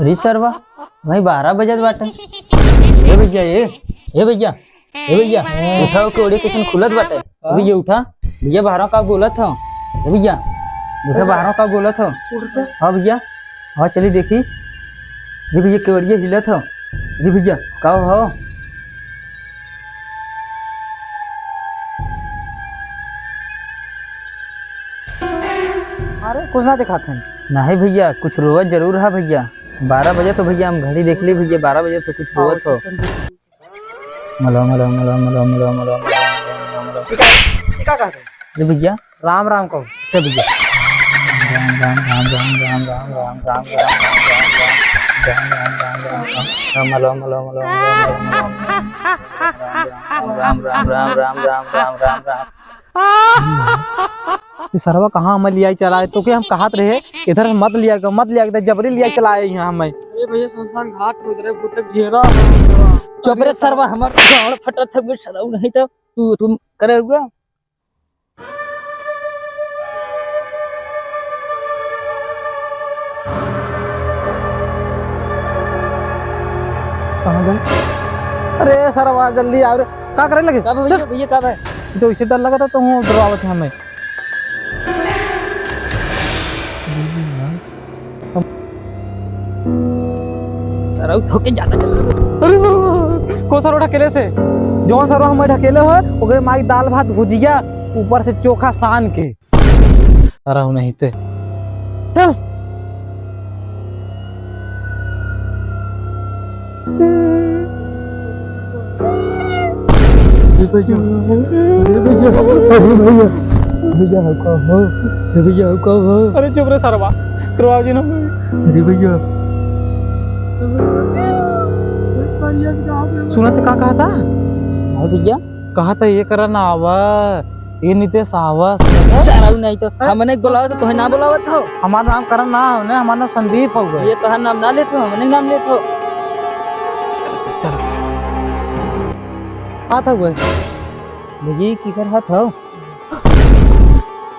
अरे सरवा भाई 12 बजत बाटे। ए भैया ए भैया उठाओ के ओड़ी किशन खुलत बाटे। भैया उठा भैया 12 का बोलत हो। भैया उठा 12 का बोलत हो। हाँ भैया हाँ चली देखी। अरे भैया केवड़िया हिलत हो। अरे भैया का हो। अरे कुछ ना दिखाते हैं। नहीं भैया कुछ रोवत जरूर है भैया। 12 बजे तो भैया हम घड़ी देख ली भैया 12 बजे तो कुछ रोवत हो। मलो मलो मलो मलो मलो मलो क्या कहते हैं? अरे भैया राम राम कहो। अच्छा भैया राम राम राम राम राम राम राम राम राम मलो मलो मलो राम राम राम राम राम राम राम राम। सरवा कहाँ हमें लिया चला है तो के हम कहत रहे इधर मत लिया जबरी लिया चलाए यहाँ हमें। भैया संसार घाट में उधर भूत घेरा। चुप रे सरवा हमर गाड़ फटत है सरऊ नहीं तो तुम करे हुआ। कहाँ गए? अरे सरवा जल्दी आओ रे। क्या करे लगे? भैया कब है तो इसे डर लगा था तो हूँ डरावत है हमें। सरऊ थोके ज्यादा चल। अरे सरवा को सरवा ढकेले से जो सरवा हमें ढकेले हो ओकरे माई दाल भात भुजिया ऊपर से चोखा सान के सरऊ नहीं थे। चल अरे चुप रे सरवा करवाओ जी ना। अरे भैया सुना तो क्या कहा था? भैया कहा था ये करा ना आवा ये नितेश आवा। सरऊ नहीं तो हमने बुलावा तो ना बुलावत हो। हमारा नाम करण ना हो ना हमारा नाम संदीप हो गया। ये तो नाम ना लेते हो हमने नाम लेते हो। चल आ था हुए भैया की कर हाथ हो।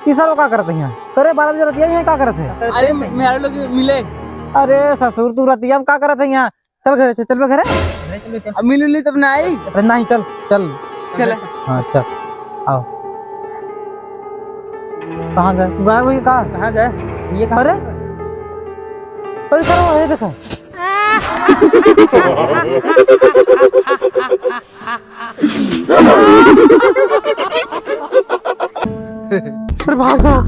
तीसरा क्या करते हैं? करे 12 बजे रतिया यहाँ क्या करते हैं? अरे मेरे लोग मिले। अरे ससुर तू रतिया में क्या करते हैं यहाँ? चल घर से चल घर। अब मिली तब ना आई। अरे नहीं चल चल चल हाँ चल आओ। कहाँ गए? तू गया भाई कहाँ गए ये कहाँ? अरे अरे सर वो है देखो। अरे भाग जाओ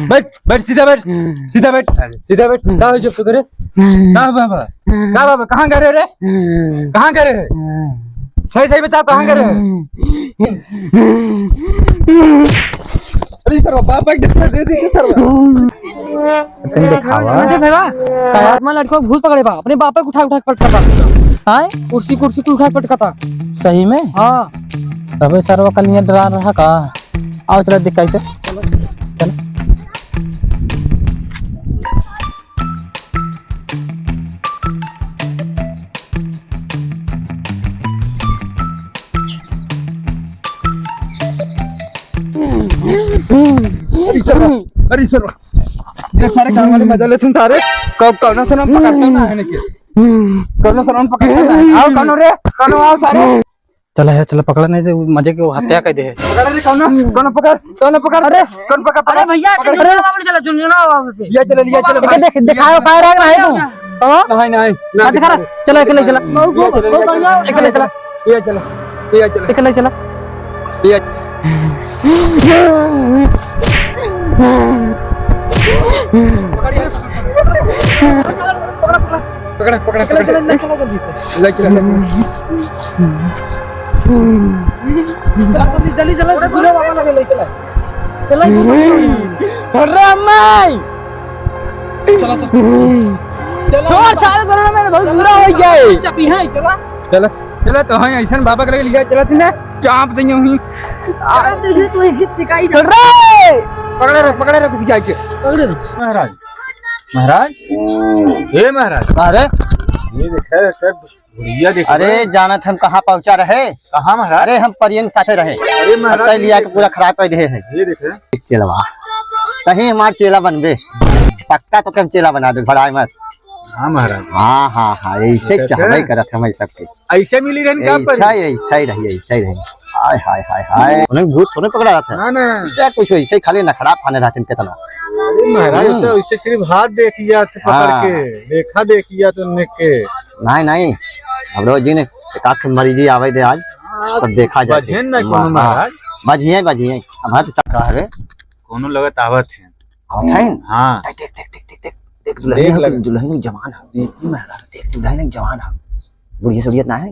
बैठ सीधा बैठ का जब तो करे का बाबा कहाँ गए रे कहाँ गए रे सही बताओ कहाँ गए अरे सर बाबा दे दे सर दिखावा लड़का भूल पकड़े बा अपने बापा को उठा के पटका हां कुर्सी को उठा के पटका था सही में। हाँ तबे सरवा कलिया डरा रहा का। आओ चला दिखाई तो चल अरे सर ये सारे काम वाले मजा लेते सारे कब कौन सा नाम पकड़ता ना है के कौन सा नाम पकड़ता ना आओ कौन रे कौन आओ सारे चला है चला पकड़ा नहीं दे मजे के हत्या कर दे। पकड़ रे कौन पकड़ अरे कौन पकड़ अरे भैया अरे बाबू चला जुनिया पे ये चला देख दिखाओ का रहा है तू हां नहीं ना दिखा चला अकेले चला अकेले चला ये चला अकेले चला ये पकड़ जल्दी चला बुढ़ा बाबा लगे ले चला चला अरे अम्माई चला छोड़ सारे करोड़ में बहुत बुरा हो गया है चपी है चला चला चला तो हाँ ऐसा बाबा के लगे लिया चला तूने चाप दई हुई अरे तुझे तू गीत सिखाई रे पकड़े रख किसी जाके महाराज महाराज ए महाराज अरे ये देखे बुढ़िया देख अरे जानत हम कहाँ पहुँचा रहे। कहाँ महाराज अरे हम परियन साथे रहे। अरे महाराज लिया के पूरा खराब कर दे है। ये देखे चेलवा कहीं हमार चेला बनबे पक्का तो कम चेला बना दे भड़ाई मत। हाँ महाराज हाँ हाँ हाँ ऐसे चाहबे करत हम सबके ऐसे मिली रहन का पर ऐसा ही रही हाय हाय हाय हाय उन्हें भूत थोड़े पकड़ा रहा था ना ना क्या कुछ ऐसे खाली नखरा फाने रहते कितना। अरे महाराज तो इससे सिर्फ हाथ देखिया थे पकड़ के देखा देखिया तो निक के नहीं अब रोज जी ने एक आख मरीजी आवे दे आज तब देखा जाए बजन ना कोनो महाराज बजिए हमारा तो चक्का है कोनो लगत आवत है आवत है हां देख दुल्हन जवान है देख दुल्हन जवान है बुढ़िया सुड़ियत ना है।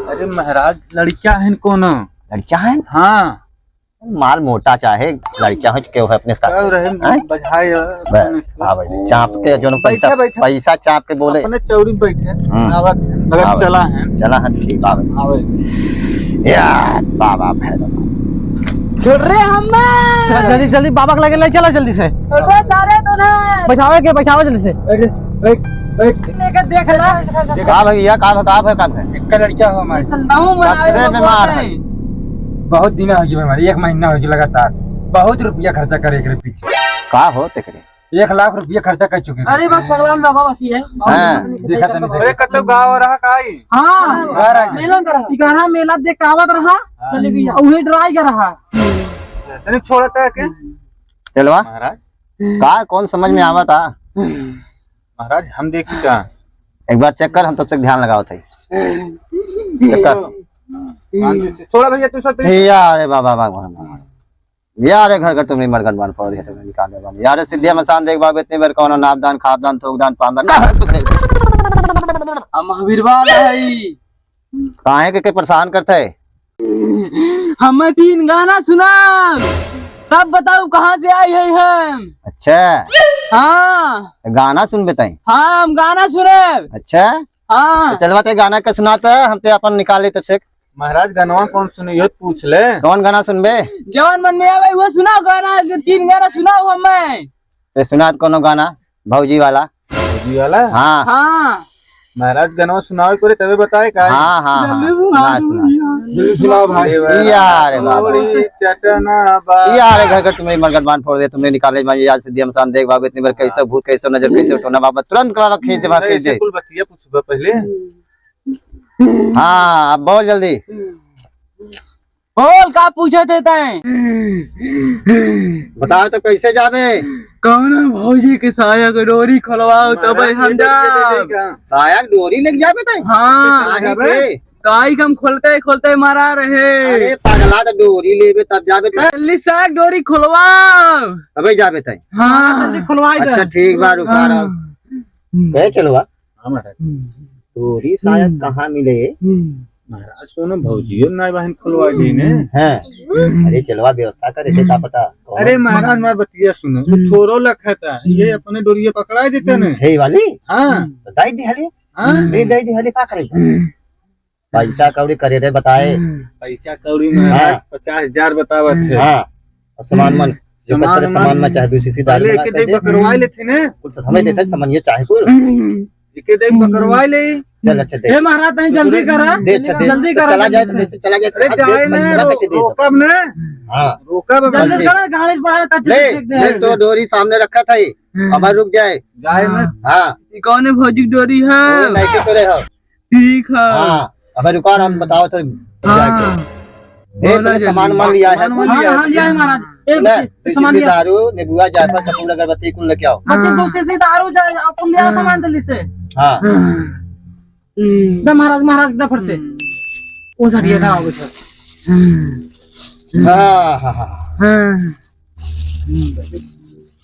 अरे महाराज लड़कियां हैं कोनो लड़कियां हैं हाँ माल मोटा चाहे लड़कियां हो क्यों है अपने साथ क्या रहे बधाई चाप के जो पैसा चाप के बोले अपने चौरी बैठे आवत मगर चला है ठीक आवे यार बाबा भैरव छोड़ रे हम जल्दी बाबा के लगे ले चला जल्दी से छोड़ सारे दोनों बचाओ जल्दी से देख ला का भैया का है एक लड़कियां हो हमारी सबसे बीमार है बहुत दिन हो गए हमारे 1 महीना हो गया लगातार बहुत रुपया खर्चा करे एकरे पीछे का हो तेरे 1 लाख रुपया खर्चा कर चुके अरे बस भगवान बाबा बसी है देखा तनी अरे कतो गांव रहा काई हां मेला कर इकारा मेला देखावत रहा चले भी उहे ड्राई कर रहा तनी छोड़ता है के चलवा महाराज का कौन समझ में आवा था महाराज हम देखी का एक बार चेक कर हम तब तक ध्यान लगाओ थे चेक कर छोड़ा भैया तू सब यार बाबा भगवान यार घर तुमने मरगट बांध पड़ दिया तुमने निकाल दे यार सिद्धिया मसान देख बाब इतने बार कौन नापदान खापदान थोकदान पामदान महावीर वाला है काहे के परेशान करते है हम 3 गाना सुना तब बताओ कहाँ से आई है हम। अच्छा हाँ गाना सुन बताई हाँ हम गाना सुने। अच्छा हाँ चलवा ते गाना का सुनाता हम ते अपन निकाले तब से महाराज गाना कौन सुने यो पूछ ले कौन गाना सुनबे जवान मन में आवे वो सुनाओ गाना 3 गाना सुनाओ हमें ते सुनात कोनो गाना भौजी वाला हाँ हाँ महाराज गाना सुनाओ करे तबे बताए का हाँ सुनाओ भाई यार बाबा चटना यार घर तुम्हें मरगट बांध फोड़ दे तुमने निकाले याद सिद्धि मसान देख बाबा इतनी बार कैसे भूत कैसे नजर कैसे उठना बाबा तुरंत बाबा खींच दे कुल बतिया पूछबा पहले हाँ अब बोल जल्दी बोल का पूछे थे तय बताओ तो कैसे जावे कौन भौजी के साया के डोरी खोलवाओ तब हम जा साया डोरी लेके जावे तय हाँ काई हम खोलते मारा रहे अरे पगला तो डोरी लेबे तब जावे तय जल्दी साया डोरी खोलवाओ तबे जावे तय हाँ जल्दी खुलवाई अच्छा ठीक बा रुका रहो कहे चलवा डोरी शायद कहाँ मिले महाराज को भौजियो ना बहन खुलवा दी ने हैं अरे चलवा व्यवस्था करे थे का पता अरे महाराज मैं बतिया सुनो थोरो लखा था ये अपने डोरिया पकड़ा देते ने हे वाली हाँ बताई दी हली हाँ दे दी हली का करे पैसा कौड़ी करे रे बताए पैसा कौड़ी महाराज 50,000 बतावत थे हाँ सामान मन सामान में चाहे दूसरी सी दाल लेके देख बकरवाई लेते ने कुछ हमें देते सामान ये चाहे कुल लेके देख बकरवाई ले चल अच्छा दे हे महाराज तई जल्दी करा दे अच्छा दे जल्दी करा चला जाए तो चला जाए अरे जाए ना रोकब ने हां रोकब जल्दी करा गाड़ी पर कच्चे ले तो डोरी सामने रखा था ये अब रुक जाए जाए ना हां ये कौन है भौजी डोरी है नहीं के तोरे हो ठीक है हां अब रुको हम बताओ तो ए सामान मान लिया है हां लिया है महाराज सामान लिया दारू नेबुआ जायफल कपूर अगरबत्ती कुल लेके आओ बच्चे दूसरे से दारू जाए अपन लिया सामान दिल्ली से हां द महाराज द फट से कौन सा दिया था आपको हां हां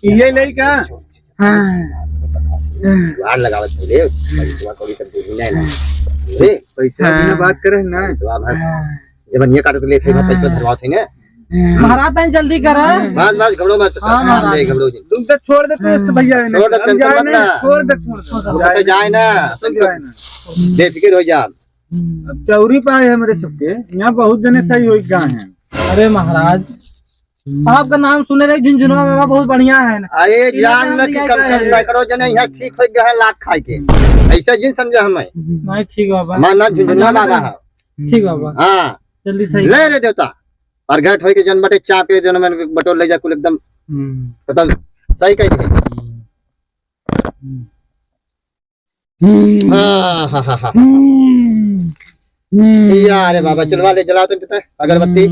ये ले का वार लगावत पहले पैसा कौड़ी सब दूर नहीं ना रे पैसा बिना बात करे ना पैसा भाग जब ये काटत ले थे पैसा धरवा थे ना महाराज तनी जल्दी कर बस घबरो मत महाराज। घबरो जी तुम तो छोड़ दे तो भैया ने छोड़ दे, अब टेंशन जाए मत ना, ना। छोड़ दे छोड़ वो तो जाए ना तुम जाए ना। बेफिक्र हो जा अब चौरी पाए है मेरे सबके यहाँ बहुत जने सही हो गए हैं। अरे महाराज आपका नाम सुने रहे झुंझुनवा बाबा बहुत बढ़िया है ना। अरे जान ल कि कम से कम सैकड़ों जने यहाँ ठीक हो गए हैं लात खाए के ऐसा जिन समझा हमें नहीं ठीक बाबा हमारा नाम झुंझुनवा बाबा है ठीक बाबा हाँ जल्दी सही ले रे देवता और घाट होई के जन बटे चा पे जन में बटोर ले जा कुल एकदम बताओ सही कह दे हाँ हाँ हाँ हाँ यार बाबा चलवा ले जला तो कितना अगरबत्ती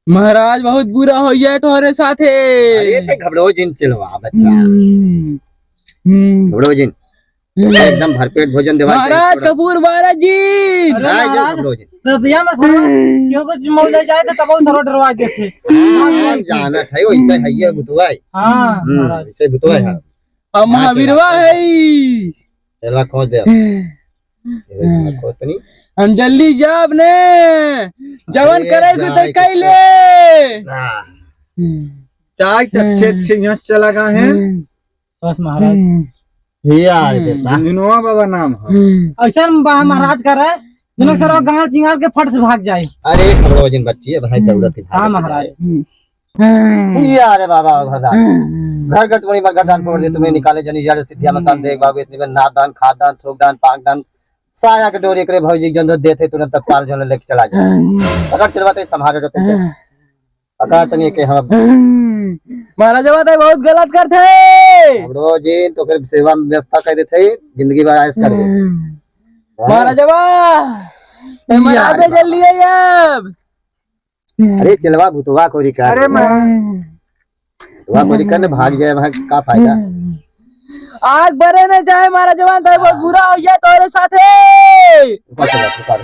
महाराज बहुत बुरा हो गया तुम्हारे साथे। अरे ते घबरो जिन चलवा बच्चा घबरो जिन एकदम भरपेट भोजन देवा महाराज कपूर महाराज जी। अरे महाराज घबरो जिन रतिया में सर्व क्यों कुछ मोल ले जाए तो तब वो सर्व डरवा देते। हम जानत है वैसे है ये भुतवा है हाँ महाराज वैसे भुतवा है अब महावीरवा है चलवा खोज दे खोज तो नहीं हम जल्दी जाब ने जवन अरे करे तो जाए कैले। चाय अच्छे अच्छे यहाँ से चला गए हैं। बस महाराज यार देवता झुनवा बाबा नाम है। ऐसा महाराज कर रहा है जिन सर्व गांव चिंगार के फट से भाग जाए। अरे घबरो जिन बच्ची है भाई दौड़त हाँ महाराज यार बाबा घर घर तुम्हारी मरगरदान फोड़ दे तुम्हें निकाले जनी यार सिद्धिया मसान देख बाबू इतने में नादान खादान थोकदान पाकदान साया के डोरी करे भौजी जन देते तुरंत तत्काल जो लेके चला जाए अगर चलवाते संभाले तो अगर तनी के हम महाराज बात है बहुत गलत करते। हमरो जी तो फिर सेवा में व्यवस्था कर देते जिंदगी भर आयस कर दे महाराज महाराज जल्दी है अब। अरे चलवा भुतवा कोरी कर अरे मैं भुतवा कोरी करने भाग जाए वहां का फायदा आग बरे न जाए महाराज जवान तो बहुत बुरा हो गया तुम्हारे साथे। ऊपर चला ऊपर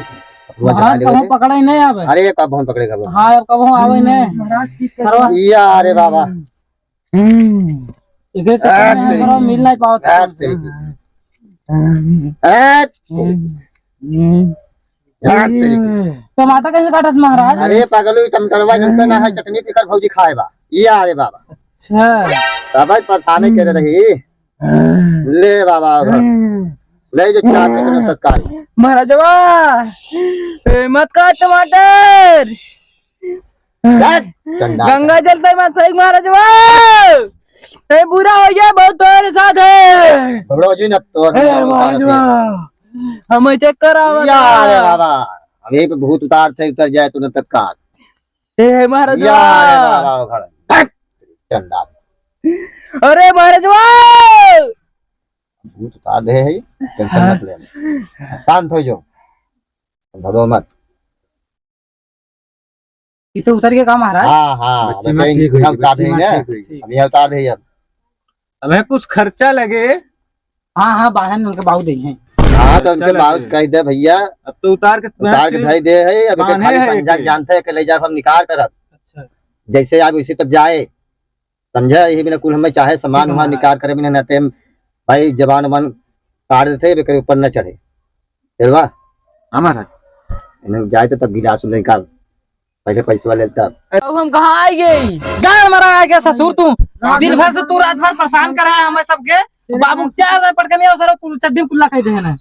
भुतवा चला महाराज ले कब बोले। पकड़ा ही नहीं आवे। अरे कब हम पकड़ेगा वो हाँ अब कब आवे नहीं या अरे बाबा इधर चक्कर में सर्व मिल नहीं पाओ। ऐट तेरी की। ऐट तेरी की। टमाटर कैसे काटत महाराज। अरे पागल टमटरवा जनता ना है चटनी पीकर भौजी खाए बा या अरे बाबा अच्छा तब परेशानी करे रही ले बाबा उधर ले जो चार पे तत्काल महाराज मत काट टमाटर चंडा गंगा जल से मत फेंक महाराज बुरा हो गया बहुत तुम्हारे साथ है। घबरो जी न तो हमें चेक करावा या अरे बाबा अभी पे भूत उतार से उतर जाए तुरंत तत्काल ए महाराज या अरे बाबा उधर चंडा अरे महाराज भूत उतार दे है टेंशन मत ले शांत हो जाओ घबरो मत इधर उतर के काम महाराज। हाँ हाँ बच्ची माँ ठीक हुई, हम उतार बच्ची देंगे माँ ना ठीक हुई। अब यहाँ उतार दे अब हमें कुछ खर्चा लगे हाँ हाँ बाहर उनके बाहू दे हैं। हाँ तो उनके चल बाउस अबे। कह दे भैया अब तो उतार के धई दे है अभी के बांधे खाली है संजय के। जानते है कि ले जाए हम निकाल करब अच्छा जैसे आप उसी तब जाए समझा यही बिना कुल हमें चाहे सामान ठीक वहाँ है। निकाल करे बिना नते हम भाई जबान वबान काट देते बेकर ऊपर न चढ़े चलवा हमारा इन्हें जाए तो तब गिलास निकाल पहले पैसे वाले तब अब हम कहाँ आ गए। गाय मरा आ गया ससुर तू दिन भर से तू रात भर परेशान कर रहा है हमें सबके। बाबू 4 पटकनिया सर चड्डी कुल्ला कह दे ना।